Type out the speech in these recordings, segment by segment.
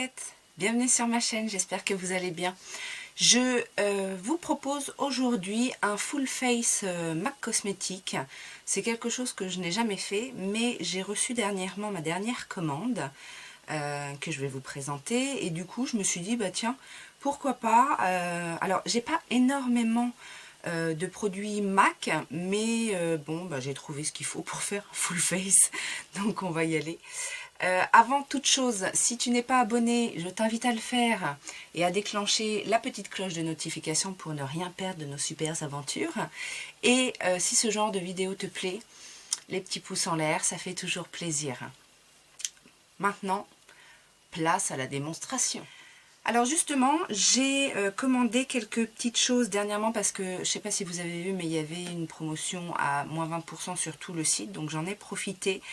coquettes, bienvenue sur ma chaîne, j'espère que vous allez bien. Je vous propose aujourd'hui un full face MAC cosmétique. C'est quelque chose que je n'ai jamais fait, mais j'ai reçu dernièrement ma dernière commande que je vais vous présenter. Et du coup, je me suis dit, bah tiens, pourquoi pas. Alors, j'ai pas énormément de produits MAC, mais bon, bah, j'ai trouvé ce qu'il faut pour faire un full face, donc on va y aller. Avant toute chose, si tu n'es pas abonné, je t'invite à le faire et à déclencher la petite cloche de notification pour ne rien perdre de nos super aventures. Et si ce genre de vidéo te plaît, les petits pouces en l'air, ça fait toujours plaisir. Maintenant, place à la démonstration. Alors justement, j'ai commandé quelques petites choses dernièrement parce que, je ne sais pas si vous avez vu, mais il y avait une promotion à moins 20% sur tout le site, donc j'en ai profité.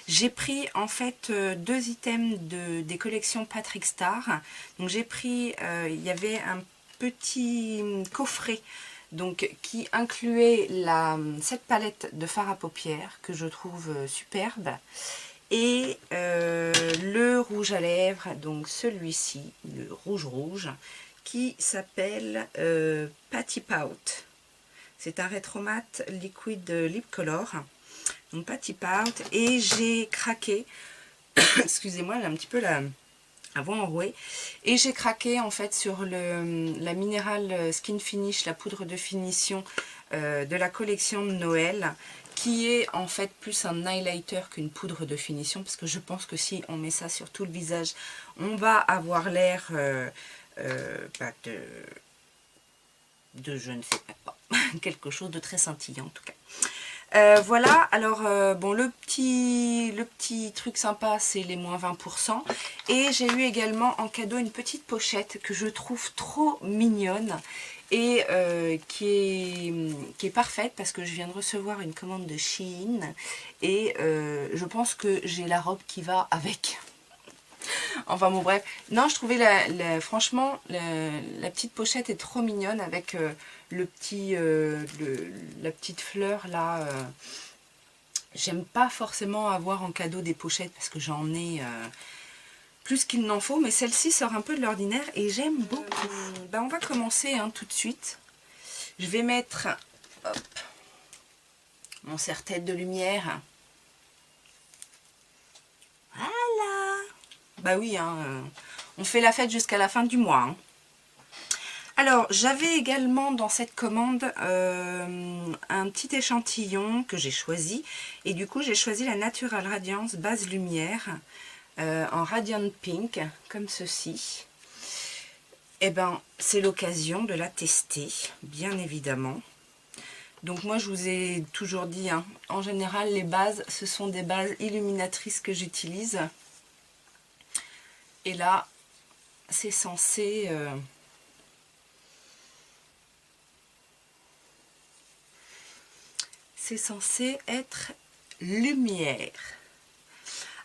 J'ai pris en fait deux items des collections Patrick Star. Donc j'ai pris, il y avait un petit coffret donc, qui incluait cette palette de fard à paupières que je trouve superbe. Et le rouge à lèvres, donc celui-ci, le rouge, qui s'appelle Patty Pout. C'est un rétromat liquid lip color, donc Patty Pout. Et j'ai craqué, excusez-moi, j'ai un petit peu la voix enrouée. Et j'ai craqué en fait sur la Mineral Skin Finish, la poudre de finition de la collection de Noël, qui est en fait plus un highlighter qu'une poudre de finition, parce que je pense que si on met ça sur tout le visage, on va avoir l'air de je ne sais pas, quelque chose de très scintillant en tout cas. Voilà, alors bon, le petit truc sympa, c'est les moins 20%. Et j'ai eu également en cadeau une petite pochette que je trouve trop mignonne et qui est parfaite parce que je viens de recevoir une commande de Shein et je pense que j'ai la robe qui va avec. Enfin bon bref, non, je trouvais franchement la petite pochette est trop mignonne avec la petite fleur là. J'aime pas forcément avoir en cadeau des pochettes parce que j'en ai plus qu'il n'en faut, mais celle-ci sort un peu de l'ordinaire et j'aime beaucoup. Ben, on va commencer hein, tout de suite. Je vais mettre hop, mon serre-tête de lumière. Voilà. Bah oui, hein, on fait la fête jusqu'à la fin du mois. Hein. Alors, j'avais également dans cette commande un petit échantillon que j'ai choisi. Et du coup, j'ai choisi la Natural Radiance Base Lumière en Radiant Pink, comme ceci. Et ben, c'est l'occasion de la tester, bien évidemment. Donc moi, je vous ai toujours dit, hein, en général, les bases, ce sont des bases illuminatrices que j'utilise. Et là, c'est censé... c'est censé être lumière.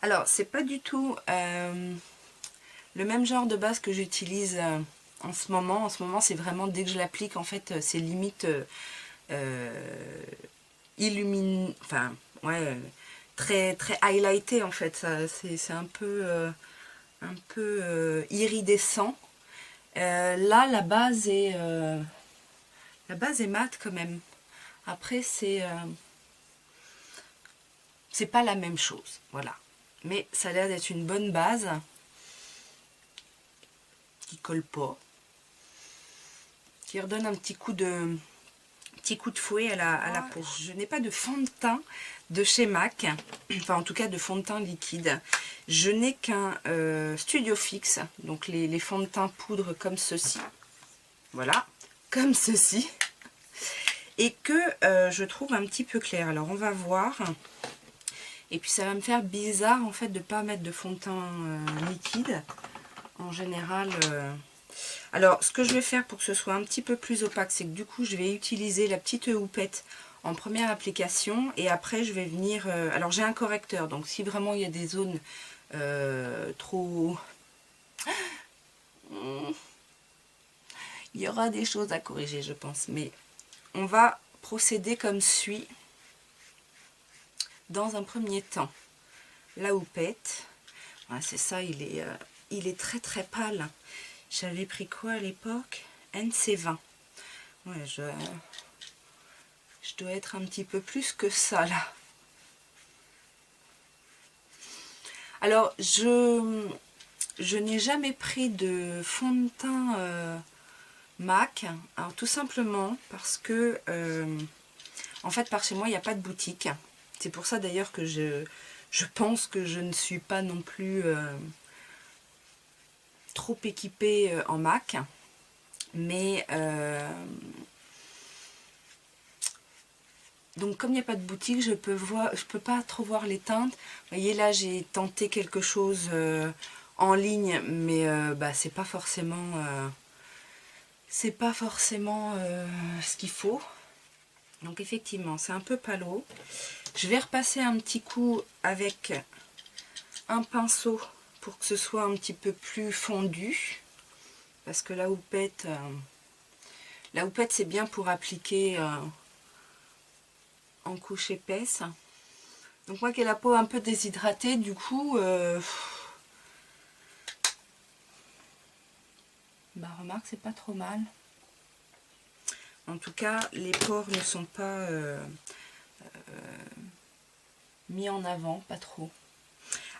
Alors, c'est pas du tout le même genre de base que j'utilise en ce moment. En ce moment, c'est vraiment, dès que je l'applique, en fait, c'est limite enfin, ouais, très highlighté, en fait. C'est un peu iridescent. Là, la base est mate quand même. Après, c'est pas la même chose, voilà. Mais ça a l'air d'être une bonne base qui colle pas, qui redonne un petit coup de fouet à la peau. Je n'ai pas de fond de teint de chez MAC, enfin en tout cas de fond de teint liquide. Je n'ai qu'un Studio Fix, donc les fonds de teint poudre comme ceci. Voilà, comme ceci. Et que je trouve un petit peu clair. Alors on va voir. Et puis ça va me faire bizarre en fait de ne pas mettre de fond de teint liquide. En général... Alors ce que je vais faire pour que ce soit un petit peu plus opaque, c'est que du coup je vais utiliser la petite houppette en première application. Et après je vais venir... alors j'ai un correcteur, donc si vraiment il y a des zones trop... il y aura des choses à corriger je pense. Mais on va procéder comme suit. Dans un premier temps, la houppette, voilà, c'est ça, il est il est très très pâle. J'avais pris quoi à l'époque? NC20. Ouais, je dois être un petit peu plus que ça là. Alors, je n'ai jamais pris de fond de teint MAC. Alors, tout simplement parce que, en fait, par chez moi, il n'y a pas de boutique. C'est pour ça d'ailleurs que je pense que je ne suis pas non plus trop équipée en MAC. Mais donc comme il n'y a pas de boutique, je peux pas trop voir les teintes. Vous voyez là, j'ai tenté quelque chose en ligne, mais bah, c'est pas forcément ce qu'il faut. Donc effectivement, c'est un peu palo. Je vais repasser un petit coup avec un pinceau pour que ce soit un petit peu plus fondu. Parce que la houppette c'est bien pour appliquer en couche épaisse. Donc moi qui ai la peau un peu déshydratée, du coup, bah remarque, c'est pas trop mal. En tout cas, les pores ne sont pas mis en avant, pas trop.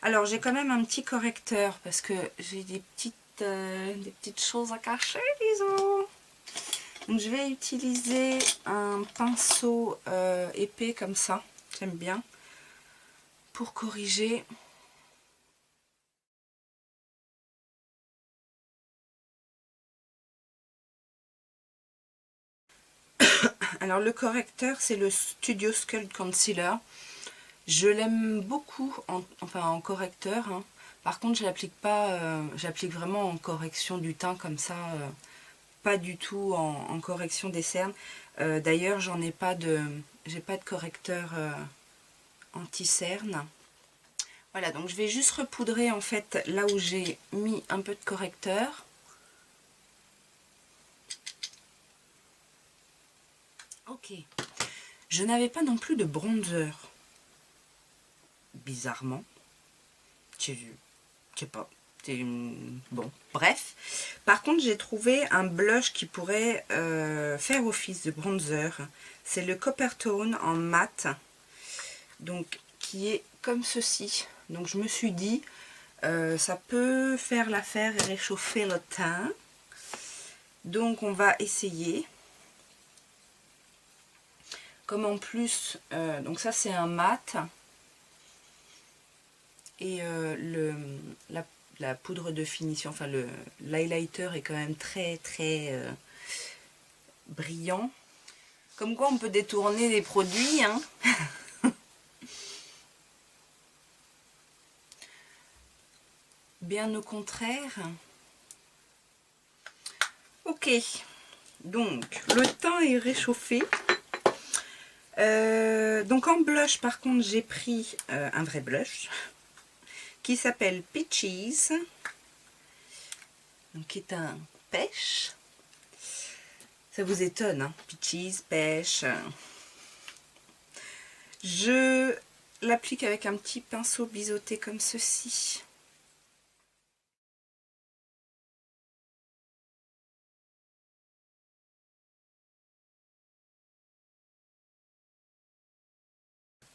Alors j'ai quand même un petit correcteur parce que j'ai des petites choses à cacher, disons. Donc je vais utiliser un pinceau épais comme ça, j'aime bien, pour corriger. Alors le correcteur, c'est le Studio Skull Concealer. Je l'aime beaucoup en correcteur, hein. Par contre, je l'applique pas, j'applique vraiment en correction du teint comme ça, pas du tout en correction des cernes. D'ailleurs, j'ai pas de correcteur anti-cerne. Voilà, donc je vais juste repoudrer en fait là où j'ai mis un peu de correcteur. Ok. Je n'avais pas non plus de bronzer. Bizarrement. Je sais pas. Bon, bref. Par contre, j'ai trouvé un blush qui pourrait faire office de bronzer. C'est le Coppertone en mat. Donc, qui est comme ceci. Donc, je me suis dit, ça peut faire l'affaire et réchauffer le teint. Donc, on va essayer. Comme en plus, donc ça c'est un mat. Et la poudre de finition, enfin l'highlighter est quand même très très brillant. Comme quoi on peut détourner les produits, hein. Bien au contraire. Ok, donc le teint est réchauffé. Donc en blush par contre j'ai pris un vrai blush qui s'appelle Peaches, donc qui est un pêche. Ça vous étonne, hein? Peaches, pêche. Je l'applique avec un petit pinceau biseauté comme ceci.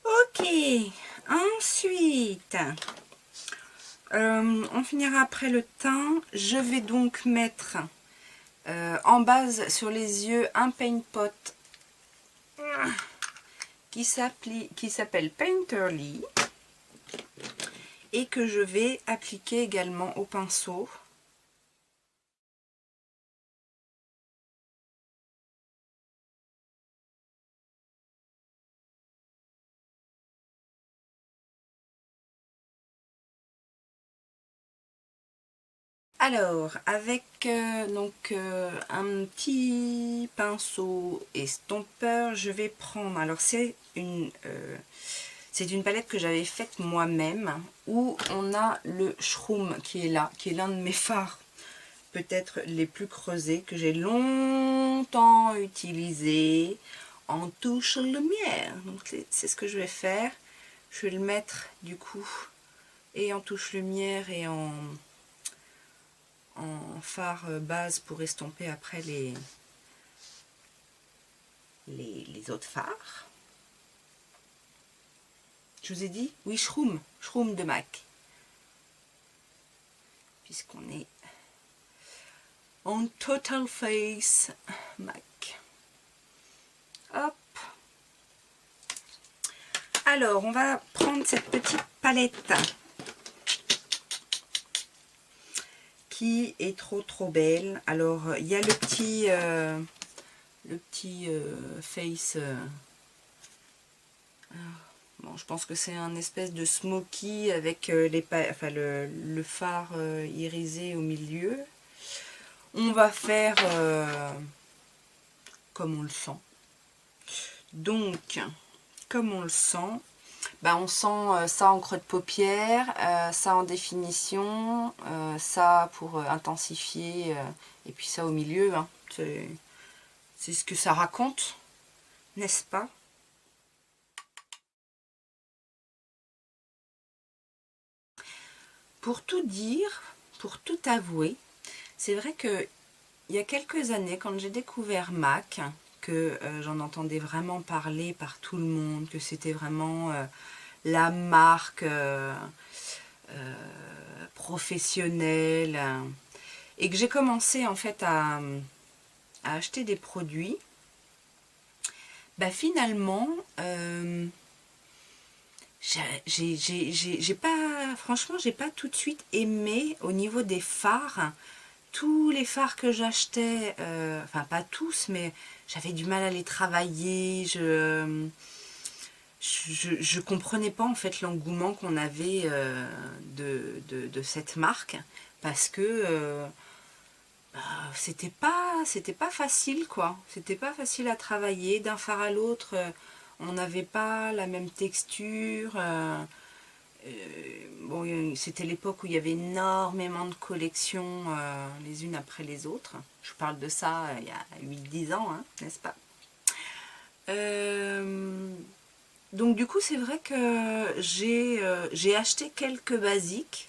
Ok, ensuite, on finira après le teint. Je vais donc mettre en base sur les yeux un paint pot qui s'appelle Painterly et que je vais appliquer également au pinceau. Alors, avec un petit pinceau estompeur, je vais prendre, alors c'est une palette que j'avais faite moi-même, où on a le Shroom qui est là, qui est l'un de mes fards, peut-être les plus creusés, que j'ai longtemps utilisé en touche lumière. Donc c'est ce que je vais faire. Je vais le mettre du coup, et en touche lumière et en en fard base pour estomper après les autres fards. Je vous ai dit, oui, Shroom de MAC. Puisqu'on est en Total Face MAC. Hop. Alors, on va prendre cette petite palette qui est trop belle. Alors, il y a le petit face. Bon, je pense que c'est un espèce de smoky avec le fard irisé au milieu. On va faire comme on le sent. Donc, comme on le sent, bah on sent ça en creux de paupière, ça en définition, ça pour intensifier, et puis ça au milieu. Hein. C'est ce que ça raconte, n'est-ce pas? Pour tout dire, pour tout avouer, c'est vrai que il y a quelques années, quand j'ai découvert MAC, que j'en entendais vraiment parler par tout le monde, que c'était vraiment la marque professionnelle, et que j'ai commencé en fait à acheter des produits, bah finalement, franchement, j'ai pas tout de suite aimé au niveau des fards. Tous les fards que j'achetais, enfin pas tous, mais j'avais du mal à les travailler. Je comprenais pas en fait l'engouement qu'on avait de cette marque, parce que c'était pas facile quoi. C'était pas facile à travailler. D'un fard à l'autre, on n'avait pas la même texture. Bon, c'était l'époque où il y avait énormément de collections les unes après les autres. Je parle de ça il y a 8-10 ans, hein, n'est-ce pas? Donc du coup, c'est vrai que j'ai acheté quelques basiques,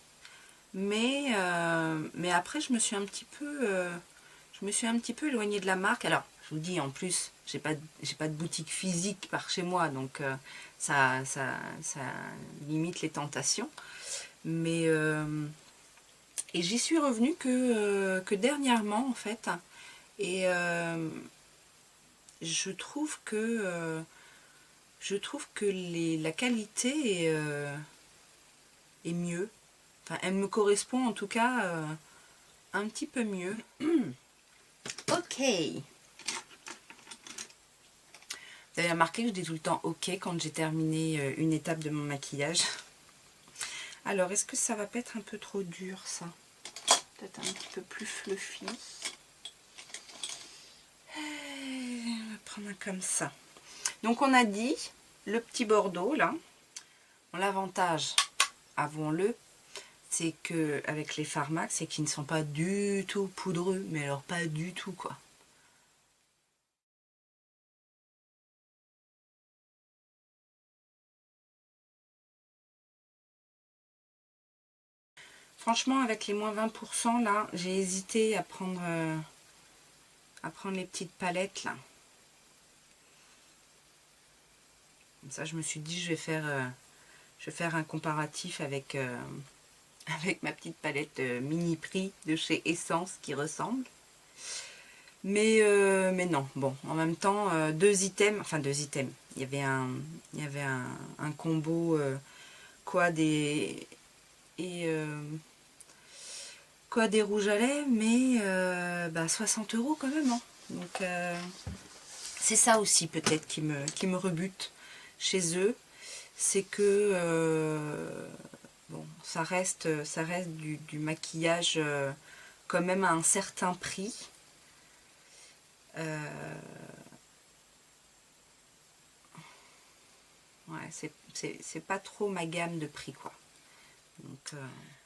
mais après je me suis un petit peu éloignée de la marque. Alors, je vous dis, en plus, j'ai pas de boutique physique par chez moi, donc ça limite les tentations. Mais et j'y suis revenue que dernièrement en fait, et je trouve que la qualité est mieux. Enfin, elle me correspond en tout cas un petit peu mieux. Ok. Vous avez remarqué que je dis tout le temps ok quand j'ai terminé une étape de mon maquillage. Alors, est-ce que ça va pas être un peu trop dur, ça? Peut-être un petit peu plus fluffy. On va prendre un comme ça. Donc, on a dit, le petit bordeaux, là. L'avantage, avouons-le, c'est que avec les fards MAC, c'est qu'ils ne sont pas du tout poudreux. Mais alors, pas du tout, quoi. Franchement, avec les moins 20%, là, j'ai hésité à prendre les petites palettes, là. Comme ça, je me suis dit, je vais faire un comparatif avec, avec ma petite palette mini prix de chez Essence qui ressemble. Mais non, bon, en même temps, deux items. Il y avait un combo quad et quad des rouges à lèvres, mais 60 € quand même. Hein. Donc c'est ça aussi peut-être qui me rebute chez eux, c'est que bon, ça reste du maquillage quand même à un certain prix. Ouais, c'est pas trop ma gamme de prix quoi. Donc,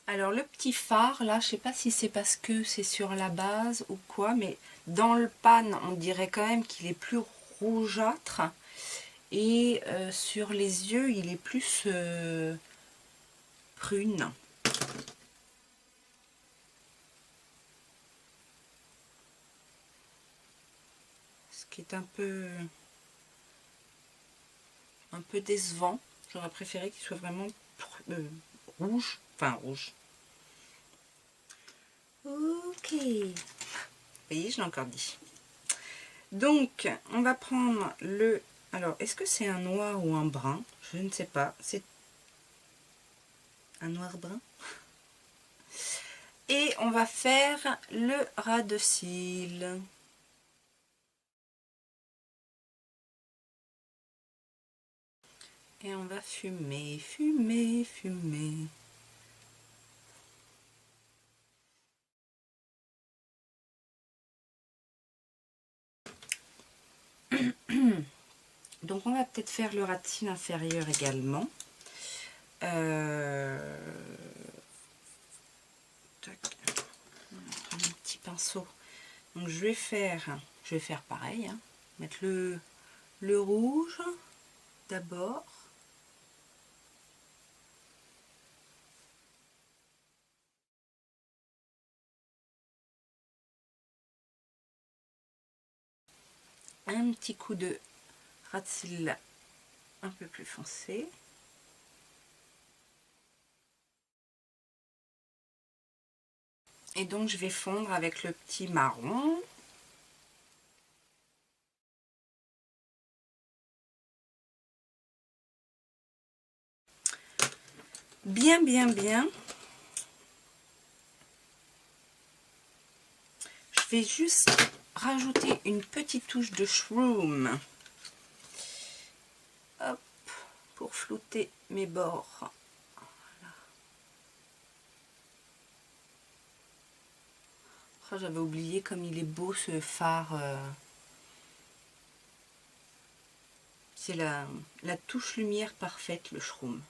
alors le petit fard là, je sais pas si c'est parce que c'est sur la base ou quoi, mais dans le pan on dirait quand même qu'il est plus rougeâtre, et sur les yeux il est plus prune. qui est un peu décevant. J'aurais préféré qu'il soit vraiment rouge, enfin rouge. Ok, vous voyez, je l'ai encore dit. Donc, on va prendre le... Alors, est-ce que c'est un noir ou un brun? Je ne sais pas. C'est un noir brun. Et on va faire le ras de cils. Et on va fumer, fumer, fumer. Donc on va peut-être faire le ras de cils inférieur également. Tac. On va prendre un petit pinceau. Donc je vais faire pareil, hein. Mettre le rouge d'abord. Un petit coup de ras de cils un peu plus foncé. Et donc je vais fondre avec le petit marron. Bien, bien, bien. Je vais juste rajouter une petite touche de shroom. Hop, pour flouter mes bords. Voilà. Oh, j'avais oublié comme il est beau ce fard. C'est la touche lumière parfaite, le shroom.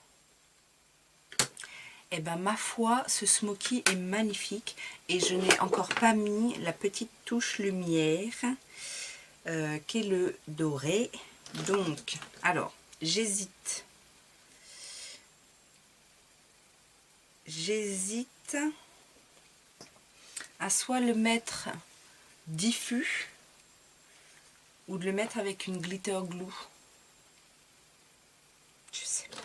Et ben ma foi, ce smoky est magnifique et je n'ai encore pas mis la petite touche lumière qui est le doré. Donc, alors, j'hésite à soit le mettre diffus ou de le mettre avec une glitter glue. Je sais pas.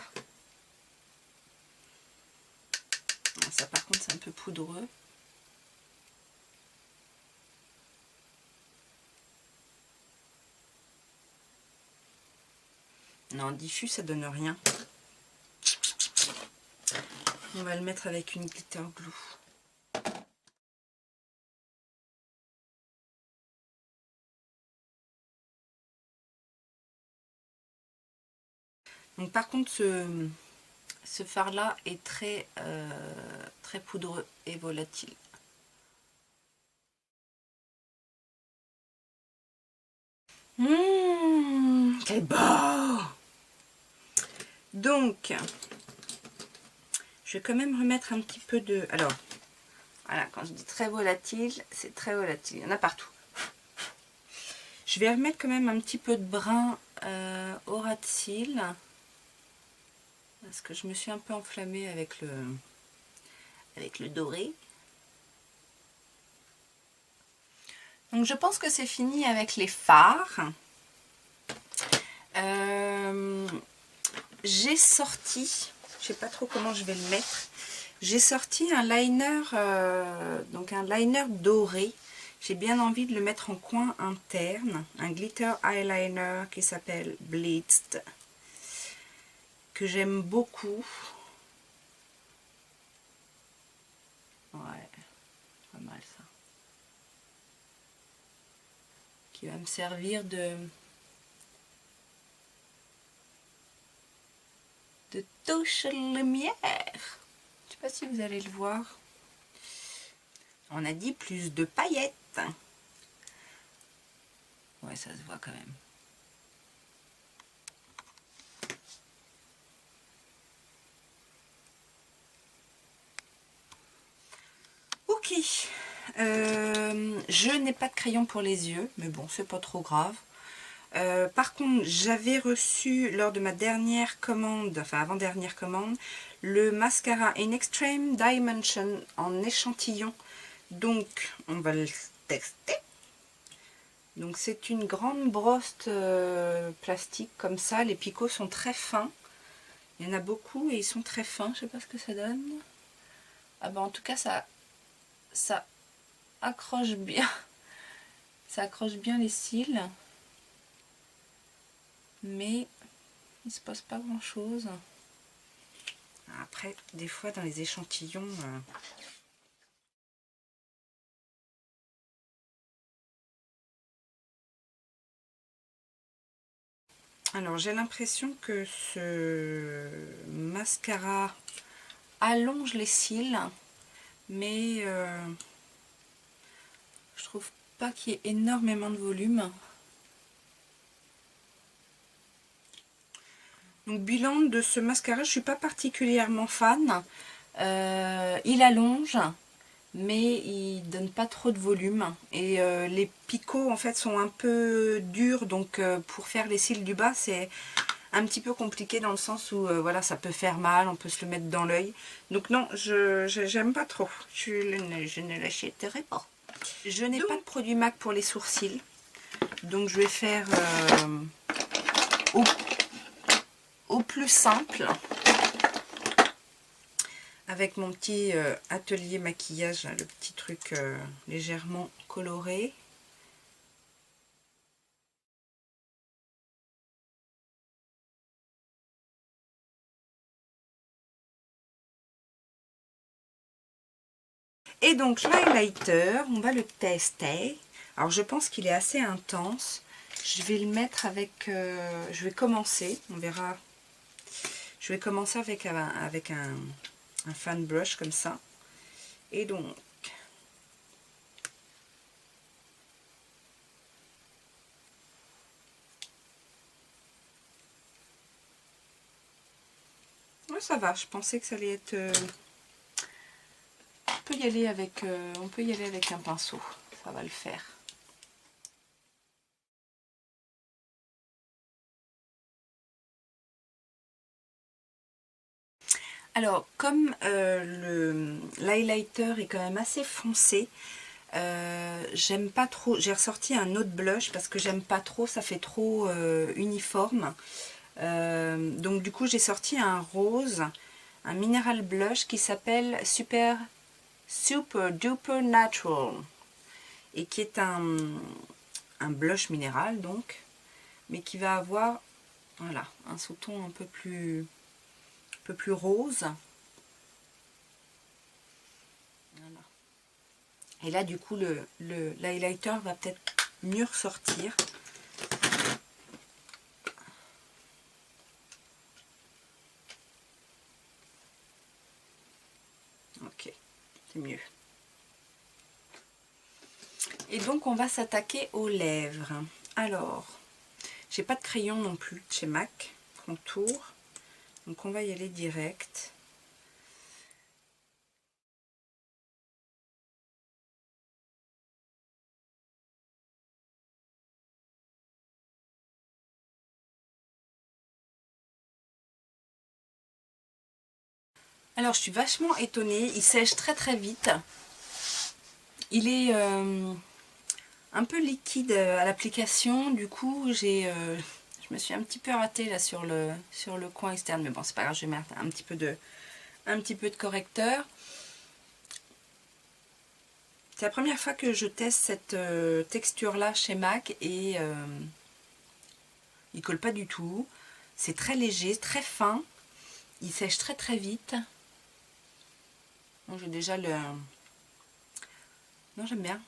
Ça par contre c'est un peu poudreux. Non, diffus ça donne rien. On va le mettre avec une glitter glue. Donc par contre ce fard là est très poudreux et volatile. Quel beau! Donc je vais quand même remettre un petit peu de... Alors, voilà, quand je dis très volatile, c'est très volatile. Il y en a partout. Je vais remettre quand même un petit peu de brun au ras de cils. Parce que je me suis un peu enflammée avec le doré. Donc je pense que c'est fini avec les fards. J'ai sorti, je sais pas trop comment je vais le mettre, j'ai sorti un liner, donc un liner doré. J'ai bien envie de le mettre en coin interne, un glitter eyeliner qui s'appelle Blitzed, que j'aime beaucoup. Ouais, pas mal ça. Qui va me servir de touche lumière. Je sais pas si vous allez le voir. On a dit plus de paillettes. Ouais, ça se voit quand même. Ok. Je n'ai pas de crayon pour les yeux, mais bon, c'est pas trop grave. Par contre, j'avais reçu lors de ma dernière commande, enfin avant-dernière commande, le mascara In Extreme Dimension en échantillon. Donc, on va le tester. Donc c'est une grande brosse plastique comme ça. Les picots sont très fins. Il y en a beaucoup et ils sont très fins. Je sais pas ce que ça donne. Ah ben en tout cas ça accroche bien. Ça accroche bien les cils. Mais il se passe pas grand chose. Après, des fois dans les échantillons... Alors j'ai l'impression que ce mascara allonge les cils, mais je trouve pas qu'il y ait énormément de volume. Donc bilan de ce mascara, je suis pas particulièrement fan. Il allonge, mais il donne pas trop de volume. Et les picots en fait sont un peu durs, donc pour faire les cils du bas, c'est un petit peu compliqué dans le sens où voilà, ça peut faire mal, on peut se le mettre dans l'œil. Donc non, j'aime pas trop. Je ne l'achèterai pas. Je n'ai pas de produit MAC pour les sourcils. Donc je vais faire au plus simple. Avec mon petit atelier maquillage, là, le petit truc légèrement coloré. Et donc l'highlighter, on va le tester. Alors je pense qu'il est assez intense. Je vais le mettre avec... je vais commencer, on verra. Je vais commencer avec un fan brush comme ça. Et donc... Ouais, ça va, je pensais que ça allait être... on peut y aller avec un pinceau, ça va le faire. Alors, comme l'highlighter est quand même assez foncé, j'aime pas trop. J'ai ressorti un autre blush parce que j'aime pas trop, ça fait trop uniforme. Donc du coup, j'ai sorti un rose, un mineral blush qui s'appelle Super Duper Natural et qui est un blush minéral donc, mais qui va avoir voilà un sous-ton un peu plus rose. Voilà. Et là du coup l'highlighter va peut-être mieux ressortir. Ok, c'est mieux. Et donc on va s'attaquer aux lèvres. Alors, j'ai pas de crayon non plus chez MAC contour, donc on va y aller direct. Alors je suis vachement étonnée, il sèche très très vite. Il est un peu liquide à l'application, du coup je me suis un petit peu ratée là sur le coin externe, mais bon c'est pas grave, je vais mettre un petit peu de correcteur. C'est la première fois que je teste cette texture là chez MAC et il colle pas du tout. C'est très léger, très fin, il sèche très très vite. Donc j'ai déjà le... Non, j'aime bien.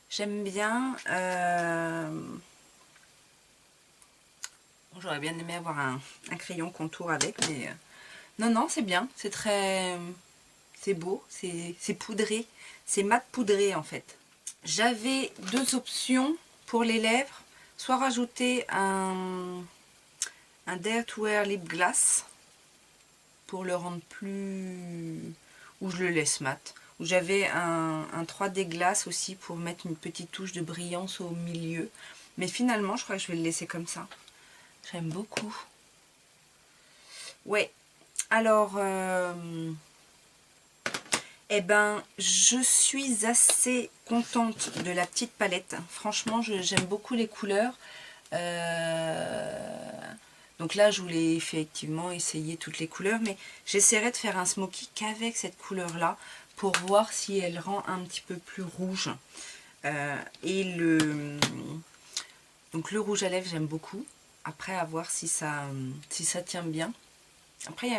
J'aime bien. Bon, j'aurais bien aimé avoir un crayon contour avec, mais non, non, c'est bien. C'est très... C'est beau, c'est poudré. C'est mat poudré en fait. J'avais deux options pour les lèvres. Soit rajouter un Dare to Wear Lip Glass pour le rendre plus... ou je le laisse mat. Où j'avais un 3D glace aussi pour mettre une petite touche de brillance au milieu. Mais finalement, je crois que je vais le laisser comme ça. J'aime beaucoup. Ouais. Alors, Eh ben, je suis assez contente de la petite palette. Franchement, j'aime beaucoup les couleurs. Donc là, je voulais effectivement essayer toutes les couleurs, mais j'essaierai de faire un smoky qu'avec cette couleur-là pour voir si elle rend un petit peu plus rouge. Et donc le rouge à lèvres, j'aime beaucoup. Après, à voir si ça tient bien. Après,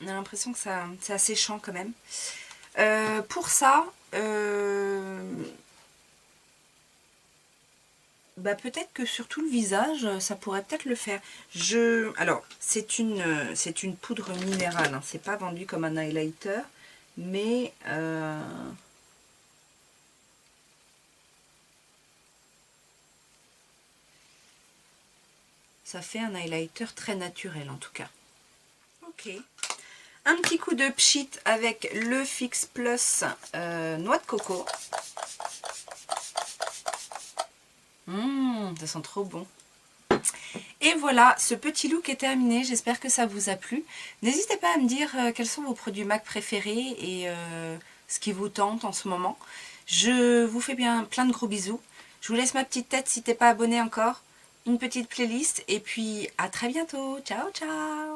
on a l'impression que c'est assez séchant quand même. Pour ça, bah peut-être que sur tout le visage, ça pourrait peut-être le faire. Alors, c'est une poudre minérale, hein, c'est pas vendu comme un highlighter, mais ça fait un highlighter très naturel en tout cas. Ok. Un petit coup de pchit avec le Fix Plus noix de coco. Ça sent trop bon. Et voilà, ce petit look est terminé. J'espère que ça vous a plu. N'hésitez pas à me dire quels sont vos produits MAC préférés et ce qui vous tente en ce moment. Je vous fais bien plein de gros bisous. Je vous laisse ma petite tête si t'es pas abonné encore. Une petite playlist et puis à très bientôt. Ciao, ciao!